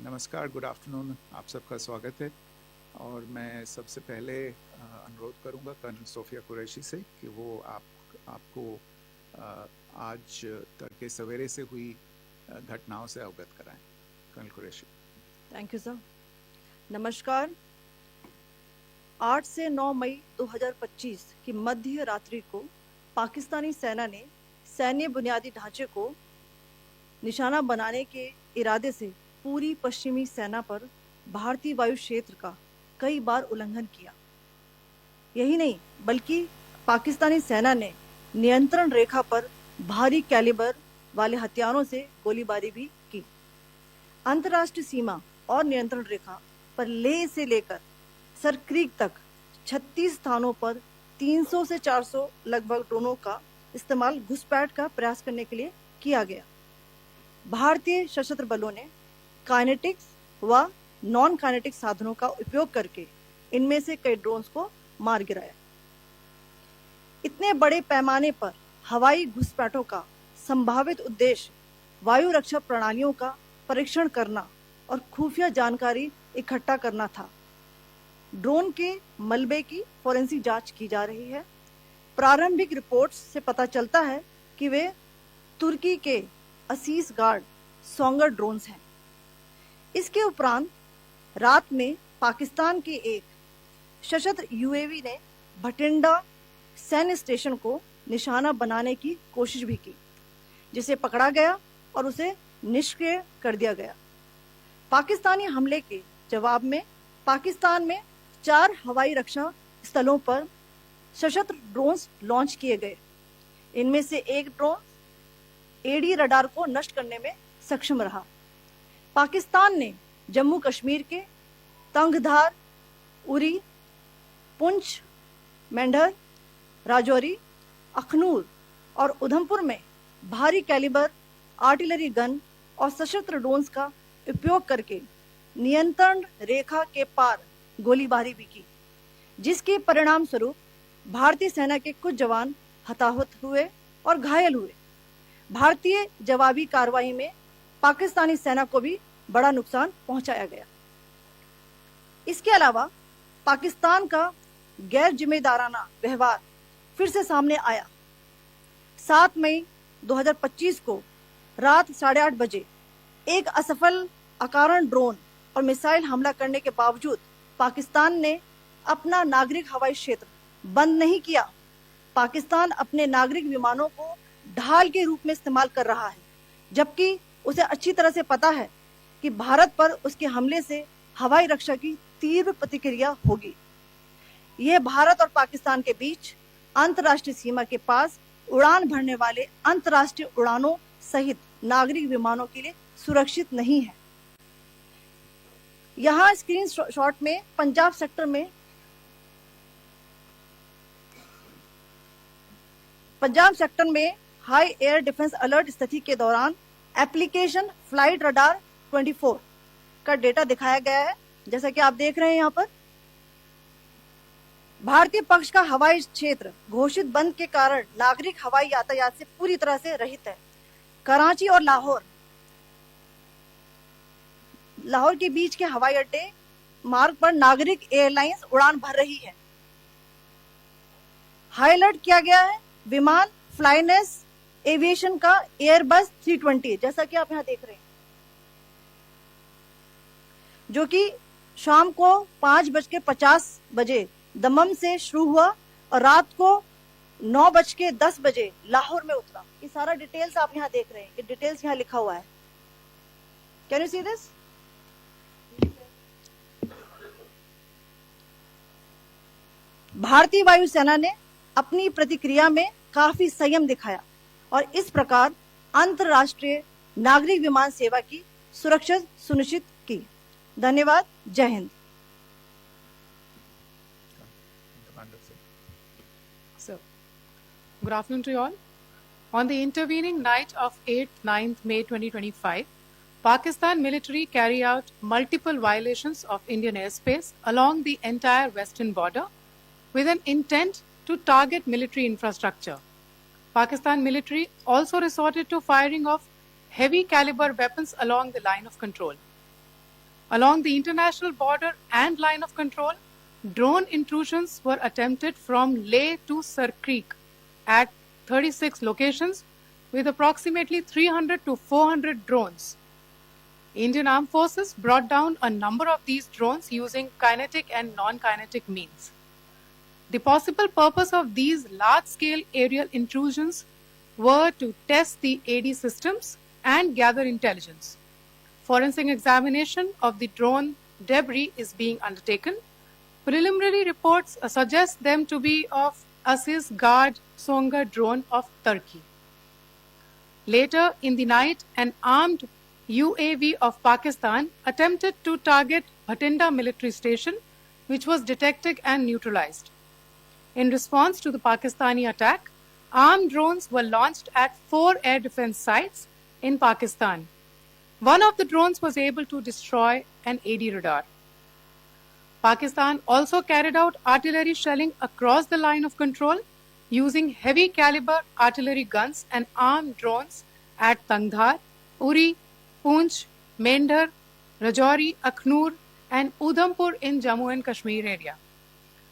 नमस्कार, good afternoon, आप सबका स्वागत है। और मैं सबसे पहले अनुरोध करूंगा कर्नल सोफिया कुरैशी से कि वो आपको आज तड़के सवेरे से हुई घटनाओं से अवगत कराएं। Colonel Qureshi. Thank you sir. नमस्कार। 8 से 9 मई 2025 की मध्य रात्रि को पाकिस्तानी सेना ने सैन्य बुनियादी ढांचे को निशाना बनाने के इरादे से पूरी पश्चिमी सेना पर भारतीय वायु क्षेत्र का कई बार उल्लंघन किया। यही नहीं बल्कि पाकिस्तानी सेना ने नियंत्रण रेखा पर भारी कैलिबर वाले हथियारों से गोलीबारी भी की। अंतर्राष्ट्रीय सीमा और नियंत्रण रेखा पर लेह से लेकर सर क्रीक तक 36 स्थानों पर 300 से 400 लगभग ड्रोनों का इस्तेमाल घुसपैठ का प्रयास करने के लिए किया गया। भारतीय सशस्त्र बलों ने काइनेटिक्स व नॉन काइनेटिक साधनों का उपयोग करके इनमें से कई ड्रोन्स को मार गिराया। इतने बड़े पैमाने पर हवाई घुसपैठों का संभावित उद्देश्य वायु रक्षा प्रणालियों का परीक्षण करना और खुफिया जानकारी इकट्ठा करना था। ड्रोन के मलबे की फोरेंसिक जांच की जा रही है। प्रारंभिक रिपोर्ट्स से पता चलता है कि वे तुर्की के असीस गार्ड सोंगर ड्रोन्स हैं। इसके उपरांत रात में पाकिस्तान के एक सशस्त्र यूएवी ने भटिंडा सैन्य स्टेशन को निशाना बनाने की कोशिश भी की, जिसे पकड़ा गया और उसे निष्क्रिय कर दिया गया। पाकिस्तानी हमले के जवाब में पाकिस्तान में 4 हवाई रक्षा स्थलों पर सशस्त्र ड्रोन्स लॉन्च किए गए। इनमें से एक ड्रोन एडी रडार को नष्ट करने में सक्षम रहा। पाकिस्तान ने जम्मू कश्मीर के तंगधार, उरी, पुंछ, मेंढर, राजौरी, अखनूर और उधमपुर में भारी कैलिबर आर्टिलरी गन और सशस्त्र ड्रोन्स का उपयोग करके नियंत्रण रेखा के पार गोलीबारी भी की, जिसके परिणाम स्वरूप भारतीय सेना के कुछ जवान हताहत हुए और घायल हुए। भारतीय जवाबी कार्रवाई में पाकिस्तानी सेना को भी बड़ा नुकसान पहुंचाया गया। इसके अलावा पाकिस्तान का गैर जिम्मेदाराना व्यवहार फिर से सामने आया। 7 मई 2025 को रात 8:30 बजे एक असफल अकारण ड्रोन और मिसाइल हमला करने के बावजूद पाकिस्तान ने अपना नागरिक हवाई क्षेत्र बंद नहीं किया। पाकिस्तान अपने नागरिक विमानों को ढाल के रूप में इस्तेमाल कर रहा है, जबकि उसे अच्छी तरह से पता है कि भारत पर उसके हमले से हवाई रक्षा की तीव्र प्रतिक्रिया होगी। यह भारत और पाकिस्तान के बीच अंतर्राष्ट्रीय सीमा के पास उड़ान भरने वाले अंतर्राष्ट्रीय उड़ानों सहित नागरिक विमानों के लिए सुरक्षित नहीं है। यहाँ स्क्रीन शॉट में पंजाब सेक्टर में हाई एयर डिफेंस अलर्ट स्थिति के दौरान एप्लीकेशन फ्लाइट रडार 24 का डेटा दिखाया गया है। जैसा कि आप देख रहे हैं, यहाँ पर भारतीय पक्ष का हवाई क्षेत्र घोषित बंद के कारण नागरिक हवाई यातायात से पूरी तरह से रहित है। कराची और लाहौर के बीच के हवाई अड्डे मार्ग पर नागरिक एयरलाइंस उड़ान भर रही है। हाई अलर्ट किया गया है विमान फ्लाइनेस एविएशन का एयरबस 320, जैसा कि आप यहां देख रहे हैं, जो कि शाम को 5:50 बजे दमम से शुरू हुआ और रात को 9:10 बजे लाहौर में उतरा। ये सारा डिटेल्स आप यहां देख रहे हैं, ये डिटेल्स यहां लिखा हुआ है। Can you see this? भारतीय वायुसेना ने अपनी प्रतिक्रिया में काफी संयम दिखाया और इस प्रकार अंतर्राष्ट्रीय नागरिक विमान सेवा की सुरक्षा सुनिश्चित की। धन्यवाद। जय Hind. So, good afternoon to you all. On the intervening night of 8th 9th May 2025, Pakistan military carry out multiple violations of Indian airspace along the entire western border with an intent to target military infrastructure. Pakistan military also resorted to firing of heavy caliber weapons along the line of control. Along the international border and line of control, drone intrusions were attempted from Leh to Sir Creek at 36 locations with approximately 300 to 400 drones. Indian Armed Forces brought down a number of these drones using kinetic and non-kinetic means. The possible purpose of these large-scale aerial intrusions were to test the AD systems and gather intelligence. Forensic examination of the drone debris is being undertaken. Preliminary reports suggest them to be of Aziz Guard Songa drone of Turkey. Later in the night, an armed UAV of Pakistan attempted to target Bhatinda military station, which was detected and neutralized. In response to the Pakistani attack, armed drones were launched at 4 air defense sites in Pakistan. One of the drones was able to destroy an AD radar. Pakistan also carried out artillery shelling across the line of control using heavy caliber artillery guns and armed drones at Tangdhar, Uri, Poonch, Mendhar, Rajouri, Akhnur and Udhampur in Jammu and Kashmir area,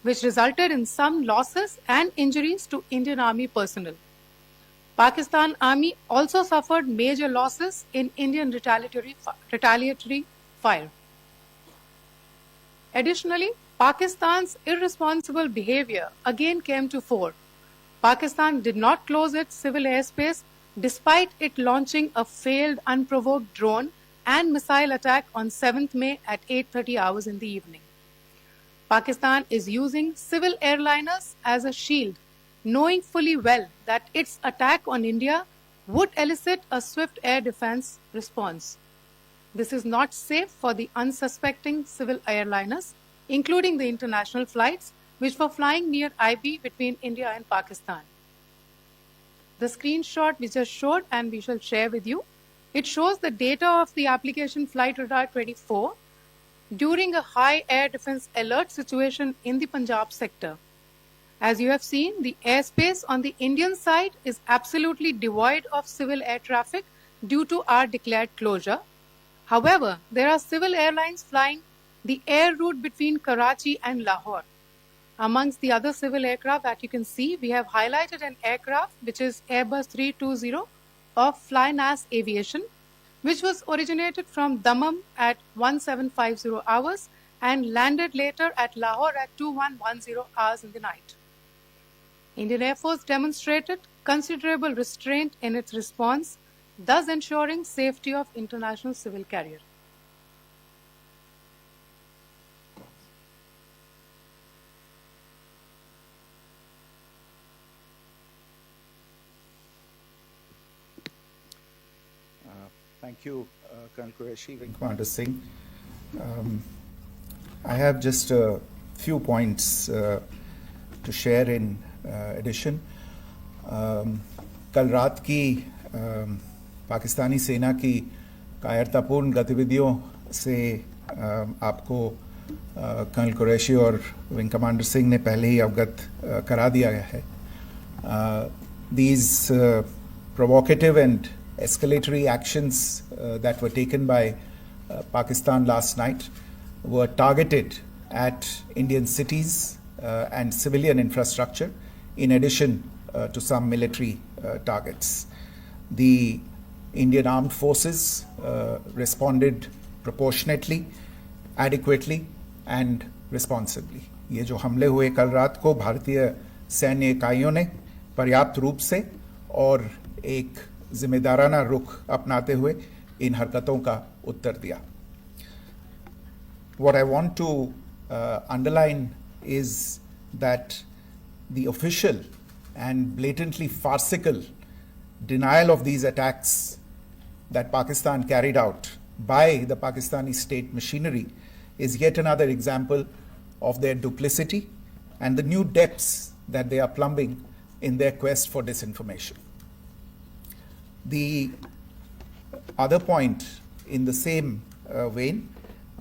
which resulted in some losses and injuries to Indian Army personnel. Pakistan Army also suffered major losses in Indian retaliatory fire. Additionally, Pakistan's irresponsible behavior again came to fore. Pakistan did not close its civil airspace despite it launching a failed unprovoked drone and missile attack on 7th May at 8:30 hours in the evening. Pakistan is using civil airliners as a shield, knowing fully well that its attack on India would elicit a swift air defense response. This is not safe for the unsuspecting civil airliners, including the international flights which were flying near IB between India and Pakistan. The screenshot we just showed and we shall share with you, it shows the data of the application Flight Radar 24 during a high air defense alert situation in the Punjab sector. As you have seen, the airspace on the Indian side is absolutely devoid of civil air traffic due to our declared closure. However, there are civil airlines flying the air route between Karachi and Lahore. Amongst the other civil aircraft that you can see, we have highlighted an aircraft which is Airbus 320 of Flynas Aviation, which was originated from Dammam at 1750 hours and landed later at Lahore at 2110 hours in the night. Indian Air Force demonstrated considerable restraint in its response, thus ensuring safety of international civil carrier. Thank you, Colonel Qureshi, Wing Commander Singh. I have just a few points to share in addition. कल रात की पाकिस्तानी सेना की कायरतापूर्ण गतिविधियों से आपको colonel Qureshi और विंग कमांडर सिंह ने पहले ही अवगत करा दिया गया है. These provocative and escalatory actions that were taken by Pakistan last night were targeted at Indian cities and civilian infrastructure, in addition to some military targets. The Indian Armed Forces responded proportionately, adequately and responsibly. ये जो हमले हुए कल रात को भारतीय सैन्य इकाइयों ने पर्याप्त रूप से और एक जिम्मेदाराना रुख अपनाते हुए इन हरकतों का उत्तर दिया. What I want to underline is that the official and blatantly farcical denial of these attacks that Pakistan carried out by the Pakistani state machinery is yet another example of their duplicity and the new depths that they are plumbing in their quest for disinformation. The other point in the same vein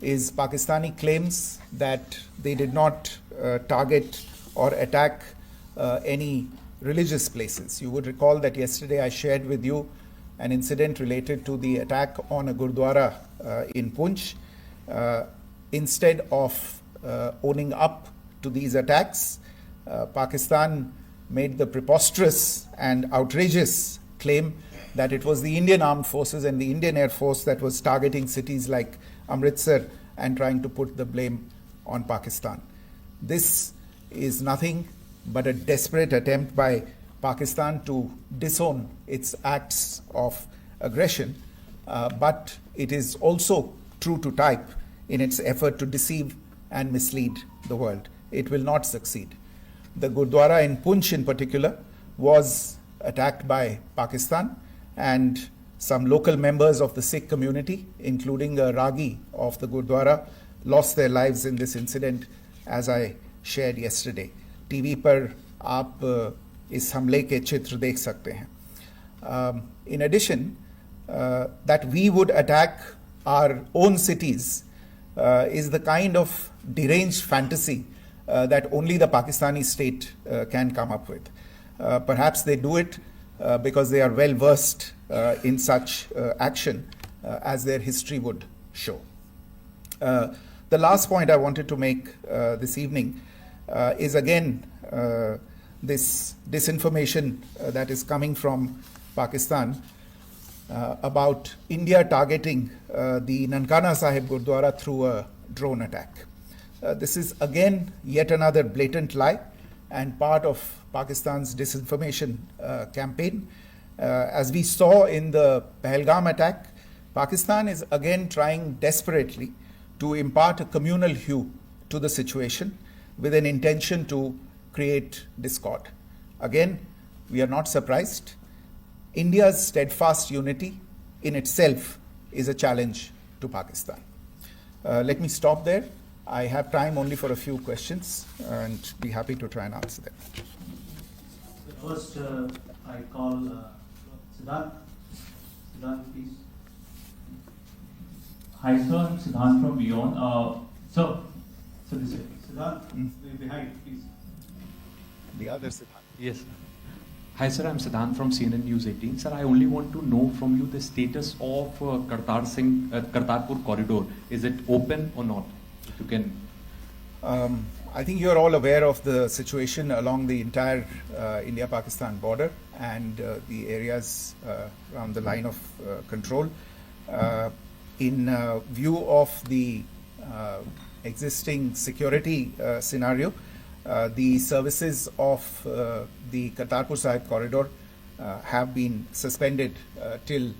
is Pakistani claims that they did not target or attack any religious places. You would recall that yesterday I shared with you an incident related to the attack on a Gurdwara in Poonch, instead of owning up to these attacks, Pakistan made the preposterous and outrageous claim that it was the Indian Armed Forces and the Indian Air Force that was targeting cities like Amritsar and trying to put the blame on Pakistan. This is nothing but a desperate attempt by Pakistan to disown its acts of aggression, but it is also true to type in its effort to deceive and mislead the world. It will not succeed. The Gurdwara in Poonch in particular was attacked by Pakistan, and some local members of the Sikh community, including a Ragi of the Gurdwara, lost their lives in this incident, as I shared yesterday. TV पर आप इस हमले के चित्र देख सकते हैं. In addition, that we would attack our own cities is the kind of deranged fantasy that only the Pakistani state can come up with. Perhaps they do it because they are well versed in such action, as their history would show. The last point I wanted to make this evening is again this disinformation that is coming from Pakistan about India targeting the Nankana Sahib Gurdwara through a drone attack. This is again yet another blatant lie and part of Pakistan's disinformation campaign. As we saw in the Pahalgam attack, Pakistan is again trying desperately to impart a communal hue to the situation with an intention to create discord. Again, we are not surprised. India's steadfast unity in itself is a challenge to Pakistan. Let me stop there. I have time only for a few questions and be happy to try and answer them. First, I call Siddharth. Siddharth, please. Hi, sir. I'm Siddharth from Beyond. So this is Siddharth, behind, please. The other Siddharth. yes. Hi, sir. I'm Siddharth from CNN News 18. Sir, I only want to know from you the status of Kartarpur corridor. Is it open or not? If you can. I think you're all aware of the situation along the entire India-Pakistan border and the areas around the line of control. In view of the existing security scenario, the services of the Kartarpur Sahib corridor have been suspended till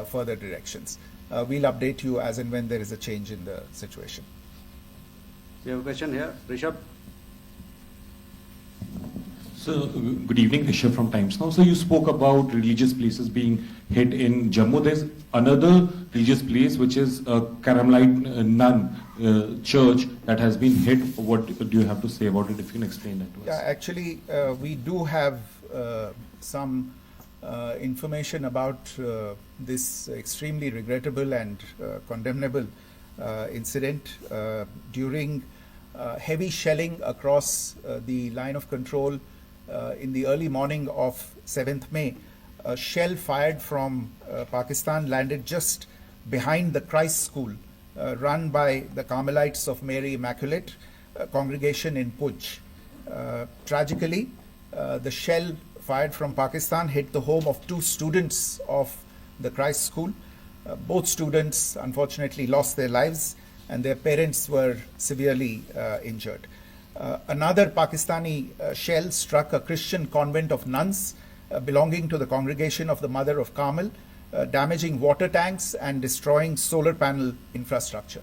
further directions. We'll update you as and when there is a change in the situation. We have a question here. Rishabh. So, good evening, Rishabh from Times Now. So, you spoke about religious places being hit in Jammu. There's another religious place which is a Carmelite nun church that has been hit. What do you have to say about it, if you can explain that to us? Yeah, actually, we do have some information about this extremely regrettable and condemnable incident. During heavy shelling across the line of control in the early morning of 7th May, a shell fired from Pakistan landed just behind the Christ School run by the Carmelites of Mary Immaculate congregation in Puj. Tragically, the shell fired from Pakistan hit the home of 2 students of the Christ School. Both students unfortunately lost their lives and their parents were severely injured. Another Pakistani shell struck a Christian convent of nuns belonging to the congregation of the Mother of Carmel, damaging water tanks and destroying solar panel infrastructure.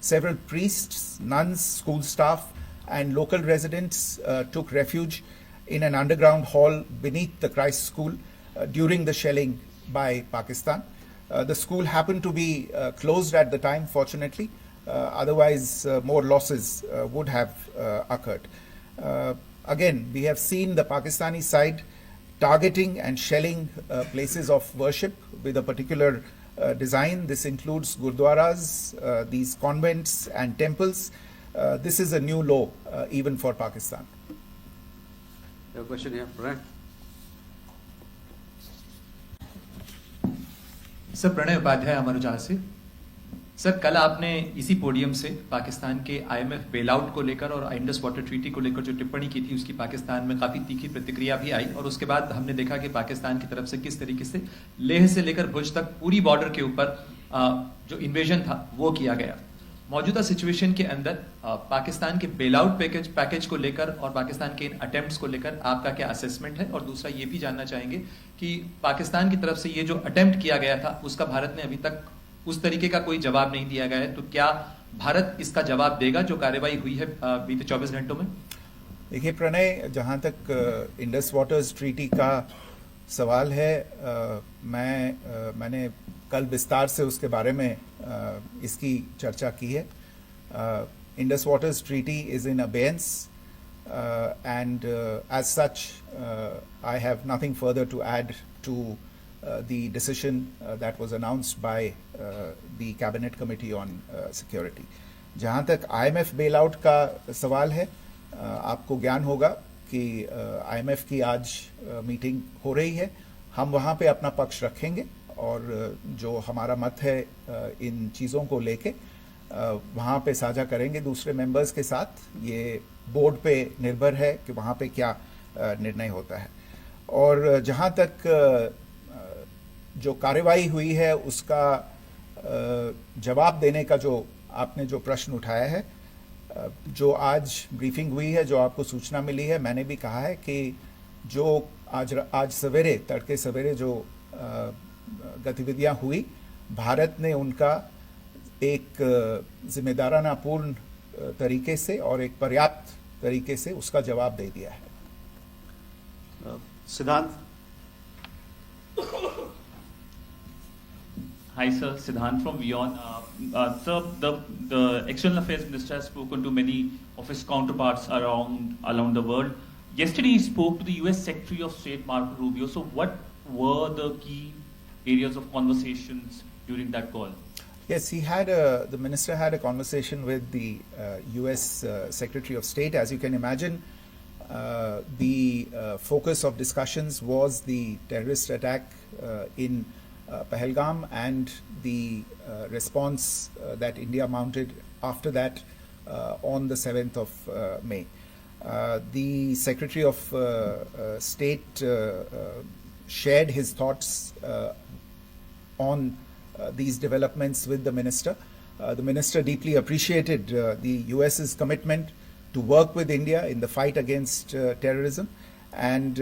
Several priests, nuns, school staff, and local residents took refuge in an underground hall beneath the Christ School during the shelling by Pakistan. The school happened to be closed at the time, fortunately. Otherwise, more losses would have occurred. Again, we have seen the Pakistani side targeting and shelling places of worship with a particular design. This includes gurdwaras, these convents and temples. This is a new low even for Pakistan. You have a question here, Pranay. Sir Pranay Upadhyay Amar Ujala से sir, कल आपने इसी podium से पाकिस्तान के IMF bailout को लेकर और Indus water treaty को लेकर जो टिप्पणी की थी उसकी पाकिस्तान में काफ़ी तीखी प्रतिक्रिया भी आई, और उसके बाद हमने देखा कि पाकिस्तान की तरफ से किस तरीके से लेह से लेकर भुज तक पूरी बॉर्डर के ऊपर जो इन्वेजन था वो किया गया। मौजूदा सिचुएशन के अंदर पाकिस्तान के बेलआउट पैकेज को लेकर और पाकिस्तान के इन अटेम्प्ट्स को लेकर आपका क्या असेसमेंट है? और दूसरा ये भी जानना चाहेंगे कि पाकिस्तान की तरफ से ये जो अटेम्प्ट किया गया था उसका भारत ने अभी तक उस तरीके का कोई जवाब नहीं दिया गया है, तो क्या भारत इसका जवाब देगा जो कार्रवाई हुई है बीते 24 घंटों में? देखिए प्रणय, जहाँ तक इंडस वाटर्स ट्रीटी का सवाल है, मैंने कल विस्तार से उसके बारे में इसकी चर्चा की है। Indus waters treaty is in abeyance and as such I have nothing further to add to the decision that was announced by the Cabinet Committee on Security. जहाँ तक IMF bailout का सवाल है, आपको ज्ञान होगा कि IMF की आज मीटिंग हो रही है। हम वहाँ पे अपना पक्ष रखेंगे और जो हमारा मत है इन चीज़ों को लेके वहाँ पे साझा करेंगे दूसरे मेंबर्स के साथ। ये बोर्ड पे निर्भर है कि वहाँ पे क्या निर्णय होता है। और जहाँ तक जो कार्रवाई हुई है उसका जवाब देने का जो आपने जो प्रश्न उठाया है, जो आज ब्रीफिंग हुई है, जो आपको सूचना मिली है, मैंने भी कहा है कि जो आज सवेरे तड़के सवेरे जो गतिविधियां हुई, भारत ने उनका एक जिम्मेदाराना पूर्ण तरीके से और एक पर्याप्त तरीके से उसका जवाब दे दिया है। सिद्धांत। Hi, sir. Siddhant from WION. Sir, the External Affairs Minister has spoken to many of his counterparts around the world. Yesterday, he spoke to the U.S. Secretary of State Marco Rubio. So, what were the key areas of conversations during that call? Yes, the minister had a conversation with the U.S. Secretary of State. As you can imagine, the focus of discussions was the terrorist attack in Pahalgam and the response that India mounted after that on the 7th of May. The Secretary of State shared his thoughts on these developments with the minister. The minister deeply appreciated the US's commitment to work with India in the fight against terrorism, and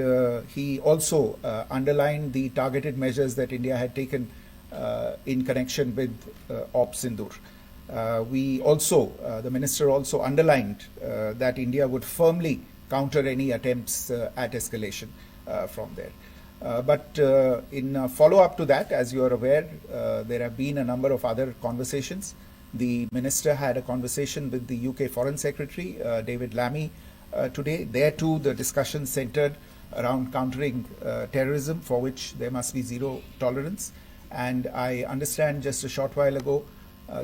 he also underlined the targeted measures that India had taken in connection with Op Sindoor. The minister also underlined that India would firmly counter any attempts at escalation from there. But in follow-up to that, as you are aware, there have been a number of other conversations. The minister had a conversation with the UK Foreign Secretary, David Lammy, today. There too, the discussion centered around countering terrorism, for which there must be zero tolerance. And I understand just a short while ago,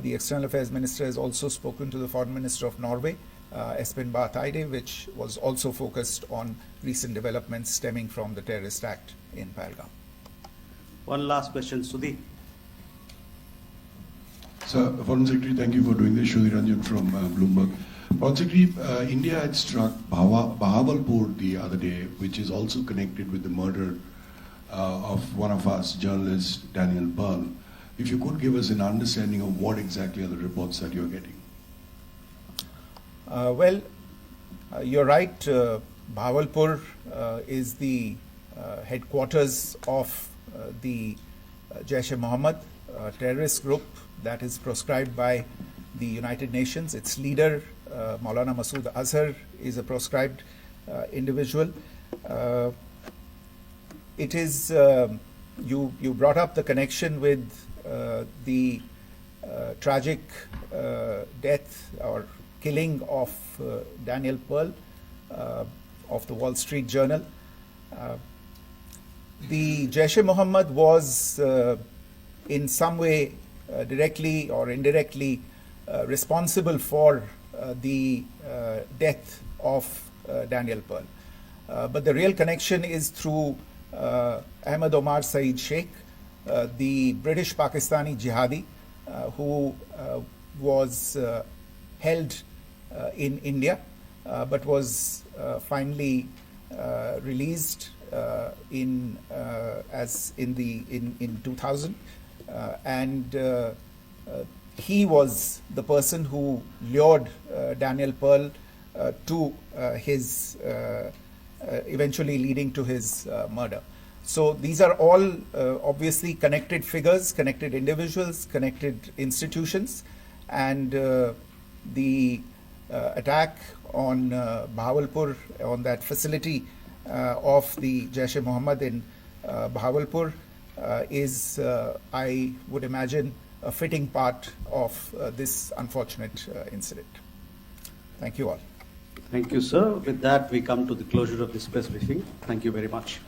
the External Affairs Minister has also spoken to the Foreign Minister of Norway, Espen Barth Eide, which was also focused on recent developments stemming from the terrorist act in Pahalgam. One last question, Sudhi. Sir, Foreign Secretary, thank you for doing this. Sudhi Ranjan from Bloomberg. Foreign Secretary, India had struck Bahawalpur the other day, which is also connected with the murder of one of us, journalist Daniel Pearl. If you could give us an understanding of what exactly are the reports that you're getting. You're right. Bahawalpur is the headquarters of the Jaish-e-Mohammed terrorist group that is proscribed by the United Nations. Its leader, Maulana Masood Azhar, is a proscribed individual. It is, you brought up the connection with the tragic death or killing of Daniel Pearl of the Wall Street Journal. The Jaish-e-Mohammed was in some way directly or indirectly responsible for the death of Daniel Pearl. But the real connection is through Ahmed Omar Saeed Sheikh, the British Pakistani jihadi who was held in India, but was finally released in 2000, and he was the person who lured Daniel Pearl to his eventually leading to his murder. So these are all obviously connected figures, connected individuals, connected institutions, and the attack on Bahawalpur, on that facility of the Jaish-e-Mohammed in Bahawalpur, is, I would imagine, a fitting part of this unfortunate incident. Thank you all. Thank you, sir. With that, we come to the closure of this press briefing. Thank you very much.